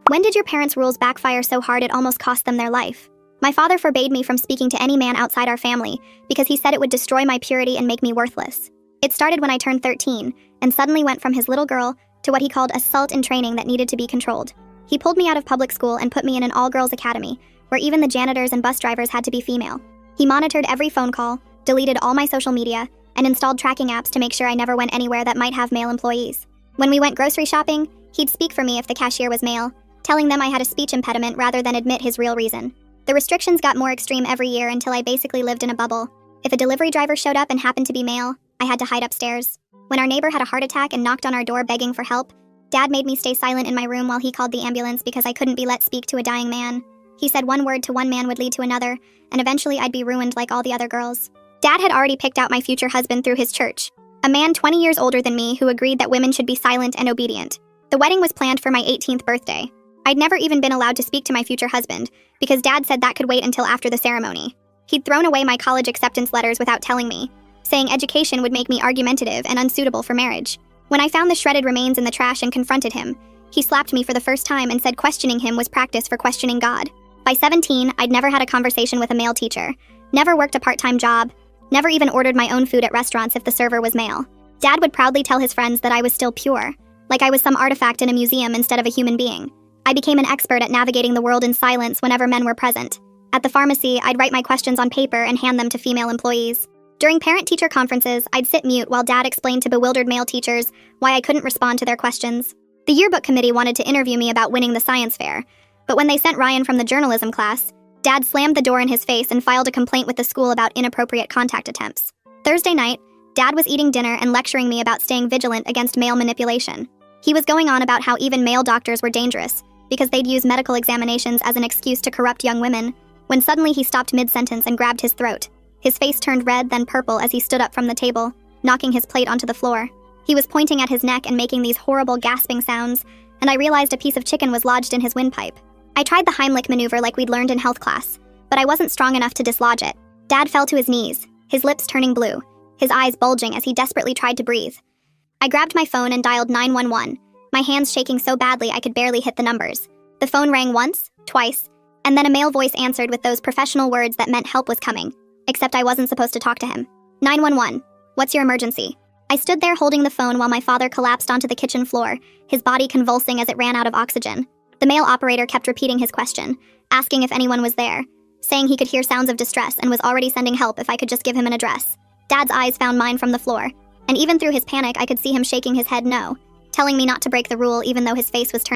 When did your parents' rules backfire so hard it almost cost them their life? My father forbade me from speaking to any man outside our family because he said it would destroy my purity and make me worthless. It started when I turned 13 and suddenly went from his little girl to what he called a salt in training that needed to be controlled. He pulled me out of public school and put me in an all-girls academy where even the janitors and bus drivers had to be female. He monitored every phone call, deleted all my social media, and installed tracking apps to make sure I never went anywhere that might have male employees. When we went grocery shopping, he'd speak for me if the cashier was male, telling them I had a speech impediment rather than admit his real reason. The restrictions got more extreme every year until I basically lived in a bubble. If a delivery driver showed up and happened to be male, I had to hide upstairs. When our neighbor had a heart attack and knocked on our door begging for help, Dad made me stay silent in my room while he called the ambulance because I couldn't be let speak to a dying man. He said one word to one man would lead to another, and eventually I'd be ruined like all the other girls. Dad had already picked out my future husband through his church, a man 20 years older than me who agreed that women should be silent and obedient. The wedding was planned for my 18th birthday. I'd never even been allowed to speak to my future husband because Dad said that could wait until after the ceremony. He'd thrown away my college acceptance letters without telling me, saying education would make me argumentative and unsuitable for marriage. When I found the shredded remains in the trash and confronted him, he slapped me for the first time and said questioning him was practice for questioning God. By 17, I'd never had a conversation with a male teacher, never worked a part-time job, never even ordered my own food at restaurants if the server was male. Dad would proudly tell his friends that I was still pure, like I was some artifact in a museum instead of a human being. I became an expert at navigating the world in silence whenever men were present. At the pharmacy, I'd write my questions on paper and hand them to female employees. During parent-teacher conferences, I'd sit mute while Dad explained to bewildered male teachers why I couldn't respond to their questions. The yearbook committee wanted to interview me about winning the science fair, but when they sent Ryan from the journalism class, Dad slammed the door in his face and filed a complaint with the school about inappropriate contact attempts. Thursday night, Dad was eating dinner and lecturing me about staying vigilant against male manipulation. He was going on about how even male doctors were dangerous because they'd use medical examinations as an excuse to corrupt young women, when suddenly he stopped mid-sentence and grabbed his throat. His face turned red, then purple as he stood up from the table, knocking his plate onto the floor. He was pointing at his neck and making these horrible gasping sounds, and I realized a piece of chicken was lodged in his windpipe. I tried the Heimlich maneuver like we'd learned in health class, but I wasn't strong enough to dislodge it. Dad fell to his knees, his lips turning blue, his eyes bulging as he desperately tried to breathe. I grabbed my phone and dialed 911, my hands shaking so badly I could barely hit the numbers. The phone rang once, twice, and then a male voice answered with those professional words that meant help was coming, except I wasn't supposed to talk to him. 911, what's your emergency? I stood there holding the phone while my father collapsed onto the kitchen floor, his body convulsing as it ran out of oxygen. The male operator kept repeating his question, asking if anyone was there, saying he could hear sounds of distress and was already sending help if I could just give him an address. Dad's eyes found mine from the floor, and even through his panic I could see him shaking his head no, telling me not to break the rule even though his face was turned